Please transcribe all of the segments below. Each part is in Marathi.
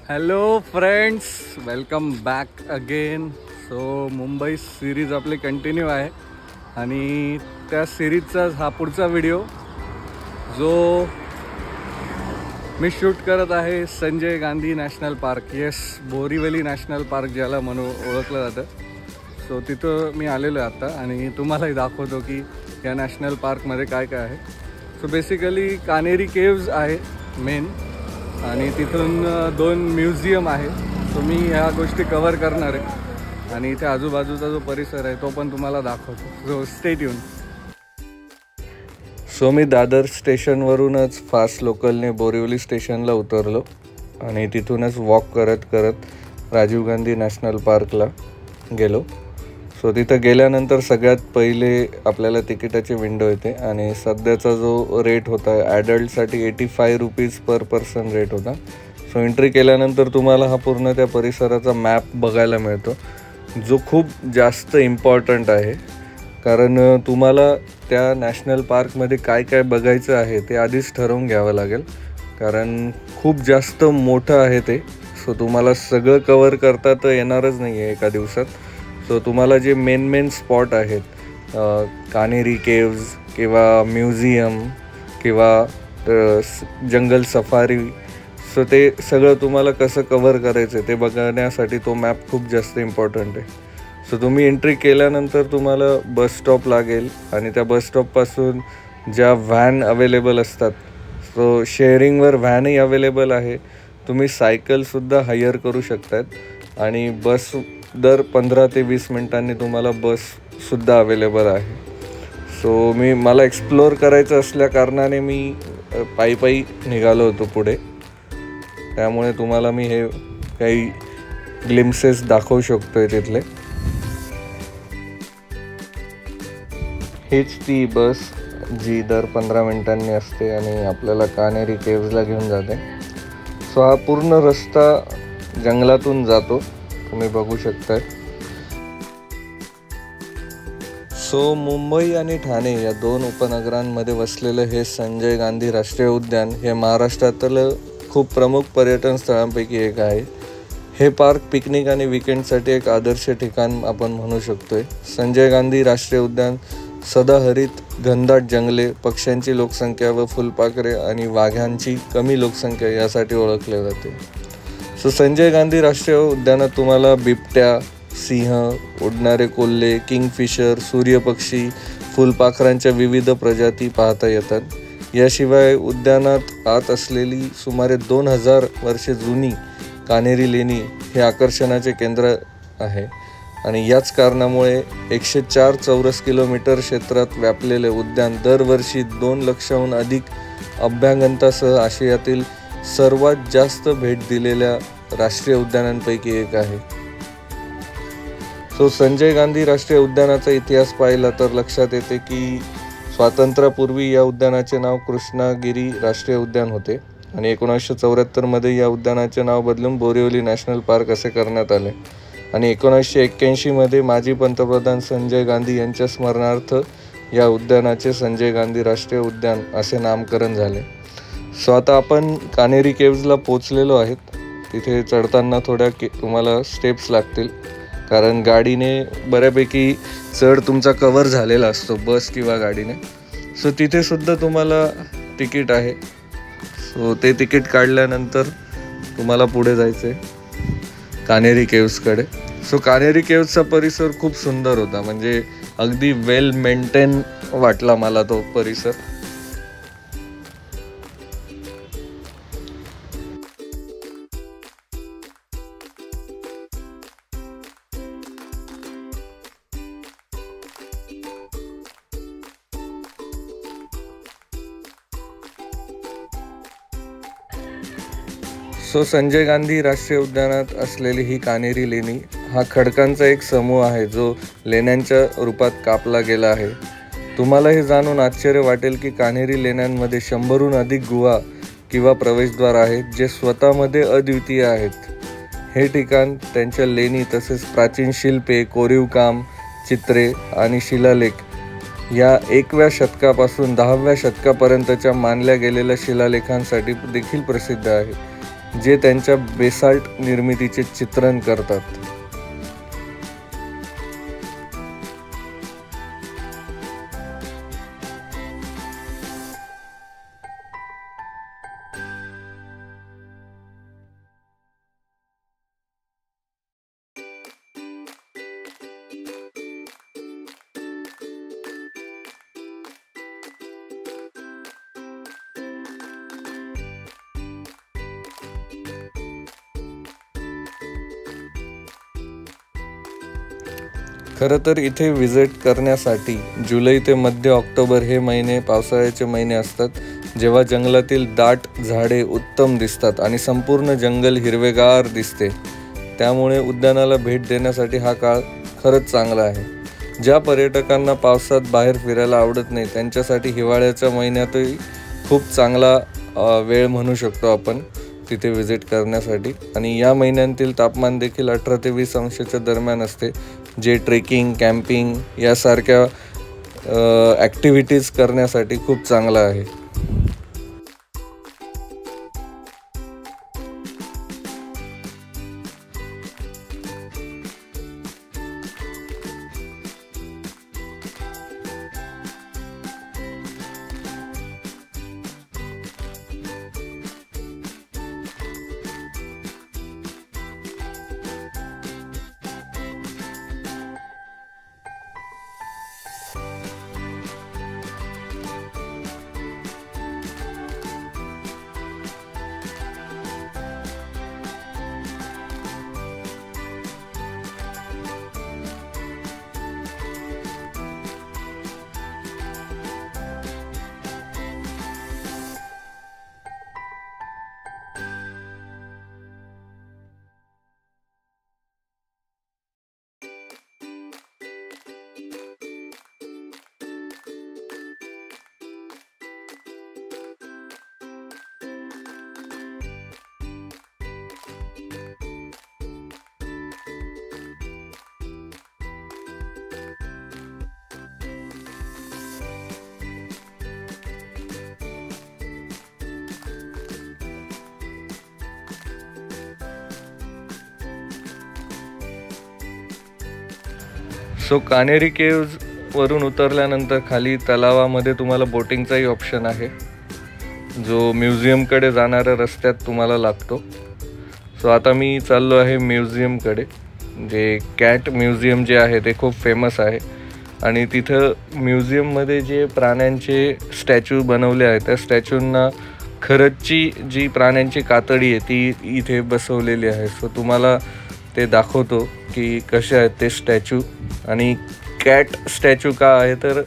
Hello friends, welcome back again. So Mumbai series आपली कंटिन्यू आहे आणि त्या सिरीजचा हा पुढचा व्हिडिओ जो मी शूट करत आहे Sanjay Gandhi national park. Yes, Borivali national park ज्याला ओळखलं जातं. सो तिथं मी आलेलो आहे आता आणि तुम्हालाही दाखवतो की या नॅशनल पार्कमध्ये काय काय आहे. सो बेसिकली कानेरी केव्ज आहे मेन आणि तिथून 2 म्युझियम आहे. सो मी ह्या गोष्टी कव्हर करणार आहे आणि इथे आजूबाजूचा जो परिसर आहे तो पण तुम्हाला दाखवतो. So stay tune. सो मी दादर स्टेशनवरूनच फास्ट लोकलने बोरिवली स्टेशनला उतरलो आणि तिथूनच वॉक करत करत राजीव गांधी नॅशनल पार्कला गेलो. सो तिथं गेल्यानंतर सगळ्यात पहिले आपल्याला तिकिटाची विंडो येते आणि सध्याचा जो रेट होता ॲडल्टसाठी 85 रुपीज पर पर्सन रेट होता. सो एंट्री केल्यानंतर तुम्हाला हा पूर्ण त्या परिसराचा मॅप बघायला मिळतो, जो खूप जास्त इम्पॉर्टंट आहे. कारण तुम्हाला त्या नॅशनल पार्कमध्ये काय काय बघायचं आहे ते आधीच ठरवून घ्यावं लागेल, कारण खूप जास्त मोठं आहे ते. सो तुम्हाला सगळं कवर करता तर येणारच नाही आहे एका दिवसात. सो तुम्हाला जे मेन स्पॉट आहेत, कानेरी केव्ज किंवा म्युझियम किंवा जंगल सफारी, सो ते सगळं तुम्हाला कसं कवर करायचं ते बघण्यासाठी तो मॅप खूप जास्त इम्पॉर्टंट आहे. सो तुम्ही एंट्री केल्यानंतर तुम्हाला बस स्टॉप लागेल आणि त्या बस स्टॉपपासून ज्या व्हॅन अवेलेबल असतात, सो शेअरिंगवर व्हॅनही अवेलेबल आहे. तुम्ही सायकलसुद्धा हायर करू शकतात आणि बस दर 15 ते 20 मिनिटांनी तुम्हाला बससुद्धा अवेलेबल आहे. सो मला एक्सप्लोअर करायचं असल्या कारणाने मी पायी निघालो होतो पुढे. त्यामुळे तुम्हाला मी हे काही ग्लिम्सेस दाखवू शकतो आहे तिथले. हीच ती बस जी दर 15 मिनिटांनी असते आणि आपल्याला कानेरी केव्जला घेऊन जाते. सो हा पूर्ण रस्ता जंगलातून जातो, तुम्ही बघू शकताय. सो मुंबई आणि ठाणे या 2 उपनगरांमध्ये वसलेलं हे संजय गांधी राष्ट्रीय उद्यान हे महाराष्ट्रातलं खूप प्रमुख पर्यटन स्थळांपैकी एक आहे. हे पार्क पिकनिक आणि विकेंडसाठी एक आदर्श ठिकाण आपण म्हणू शकतोय. संजय गांधी राष्ट्रीय उद्यान सदाहरित, घनदाट जंगले, पक्ष्यांची लोकसंख्या व फुलपाखरे आणि वाघांची कमी लोकसंख्या यासाठी ओळखले जाते. सो संजय गांधी राष्ट्रीय उद्यानात तुम्हाला बिबट्या, सिंह, उडणारे कोल्हे, किंगफिशर, सूर्यपक्षी, फुलपाखरांच्या विविध प्रजाती पाहता येतात. याशिवाय उद्यानात आत असलेली सुमारे 2000 वर्षे जुनी कानेरी लेणी हे आकर्षणाचे केंद्र आहे आणि याच कारणामुळे 104 चौरस किलोमीटर क्षेत्रात व्यापलेले उद्यान दरवर्षी 2 लाखांहून अधिक अभ्यागतांसह आशियातील सर्वात जास्त भेट दिलेल्या राष्ट्रीय उद्यानांपैकी एक आहे. सो संजय गांधी राष्ट्रीय उद्यानाचा इतिहास पाहिला तर लक्षात येते की स्वातंत्र्यापूर्वी या उद्यानाचे नाव कृष्णागिरी राष्ट्रीय उद्यान होते आणि 1974 मध्ये या उद्यानाचे नाव बदलून बोरिवली नॅशनल पार्क असे करण्यात आले आणि 1981 मध्ये माजी पंतप्रधान संजय गांधी यांच्या स्मरणार्थ या उद्यानाचे संजय गांधी राष्ट्रीय उद्यान असे नामकरण झाले. सो आता आपण कानेरी केव्जला पोचलेलो आहेत. तिथे चढताना थोड्या तुम्हाला स्टेप्स लागतील, कारण गाडीने बऱ्यापैकी चढ तुमचा कवर झालेला असतो, बस किंवा गाडीने. सो तिथे सुद्धा तुम्हाला तिकीट आहे. सो ते तिकीट काढल्यानंतर तुम्हाला पुढे जायचं आहे कानेरी केव्जकडे. सो कानेरी केव्जचा परिसर खूप सुंदर होता, म्हणजे अगदी वेल मेंटेन वाटला मला तो परिसर. सो संजय गांधी राष्ट्रीय उद्यानात असलेली ही कानेरी लेणी हा खडकांचा एक समूह आहे, जो लेण्यांच्या रूपात कापला गेला आहे. तुम्हाला हे जाणून आश्चर्य वाटेल की कानेरी लेण्यांमध्ये 100हून अधिक गुहा किंवा प्रवेशद्वार आहेत, जे स्वतःमध्ये अद्वितीय आहेत. हे ठिकाण त्यांच्या लेणी तसेच प्राचीन शिल्पे, कोरीवकाम, चित्रे आणि शिलालेख या 1व्या शतकापासून 10व्या शतकापर्यंतच्या मानल्या गेलेल्या शिलालेखांसाठी देखील प्रसिद्ध आहे. जे त्यांच्या बेसाल्ट निर्मितीचे चित्रण करतात. खरं तर इथे विजिट करण्यासाठी जुलै ते मध्य ऑक्टोबर हे महिने पावसाळ्याचे महिने असतात, जेव्हा जंगलातील दाट झाडे उत्तम दिसतात आणि संपूर्ण जंगल हिरवेगार दिसते. त्यामुळे उद्यानाला भेट देण्यासाठी हा काळ खरंच चांगला आहे. ज्या पर्यटकांना पावसात बाहेर फिरायला आवडत नाही त्यांच्यासाठी हिवाळ्याच्या महिन्यातही खूप चांगला वेळ म्हणू शकतो आपण तिथे विजिट करण्यासाठी. आणि या महिन्यांतील तापमान देखील 18 ते 20 अंशाच्या दरम्यान असते, जे ट्रेकिंग, कॅम्पिंग यासारख्या ॲक्टिव्हिटीज करण्यासाठी खूप चांगलं आहे. सो कानेरी केव्ज वरून उतरल्यानंतर खाली तलावामध्ये तुम्हाला बोटिंगचाही ऑप्शन आहे, जो म्युझियमकडे जाणाऱ्या रस्त्यात तुम्हाला लागतो. सो आता मी चाललो आहे म्युझियमकडे. जे कॅट म्युझियम जे आहे ते खूप फेमस आहे आणि तिथं म्युझियममध्ये जे प्राण्यांचे स्टॅच्यू बनवले आहेत त्या स्टॅच्यूंना खरंचची जी प्राण्यांची कातडी आहे ती इथे बसवलेली आहे. सो तुम्हाला ते दाखवतो की कसे आहेत ते स्टॅच्यू. आणि कॅट स्टॅच्यू का आहे तर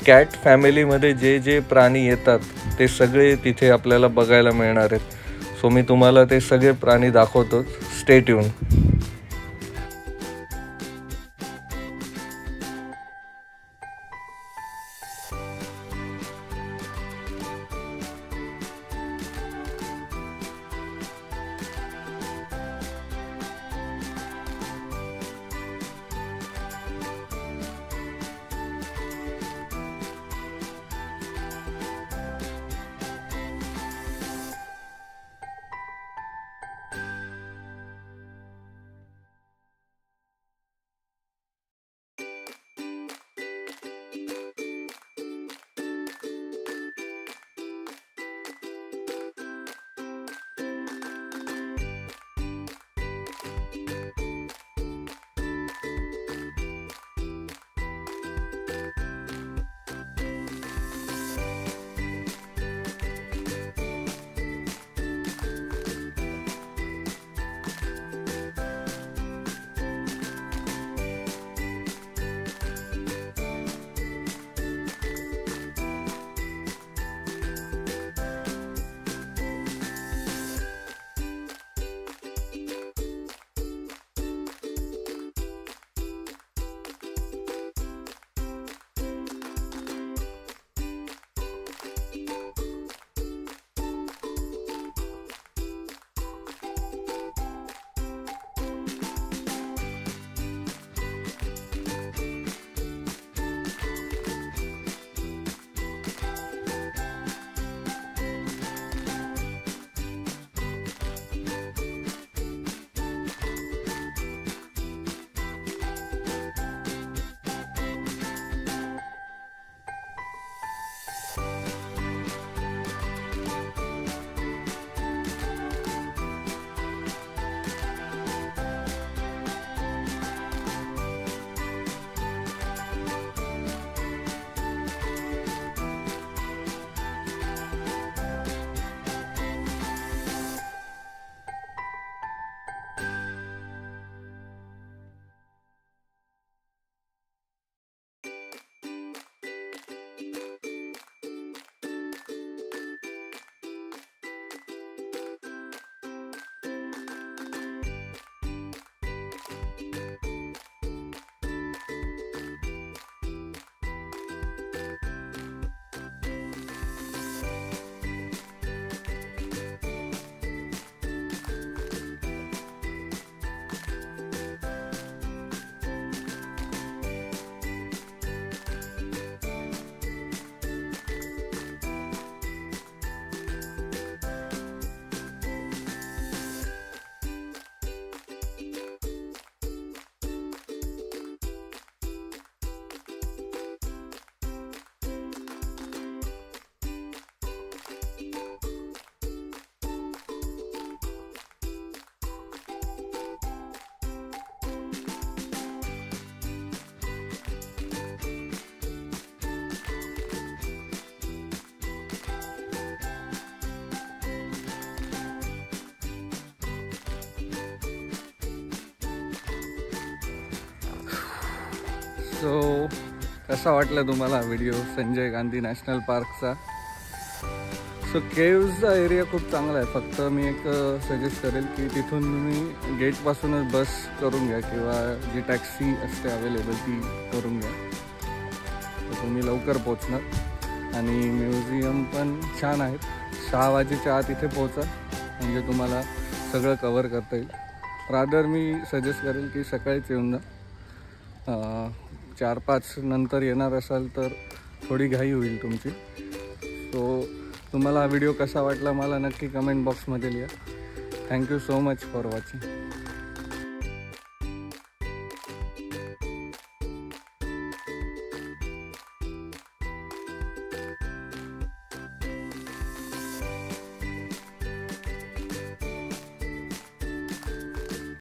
कॅट फॅमिलीमध्ये जे जे प्राणी येतात ते सगळे तिथे आपल्याला बघायला मिळणार आहेत. सो मी तुम्हाला ते सगळे प्राणी दाखवतो. Stay tune. सो कसा वाटला तुम्हाला व्हिडिओ संजय गांधी नॅशनल पार्कचा? सो केव्जचा एरिया खूप चांगला आहे. फक्त मी एक सजेस्ट करेल की तिथून तुम्ही गेटपासूनच बस करून घ्या किंवा जी टॅक्सी असते अवेलेबल ती करून घ्या, तर तुम्ही लवकर पोचणार. आणि म्युझियम पण छान आहेत. 6 वाजेच्या आत इथे पोचा म्हणजे तुम्हाला सगळं कवर करता येईल. रादर मी सजेस्ट करेल की सकाळीच येऊन जा. 4-5 नंतर येणार असाल तर थोडी घाई होईल तुमची. सो तुम्हाला हा व्हिडिओ कसा वाटला मला नक्की कमेंट बॉक्समध्ये लिहा. Thank you so much for watching.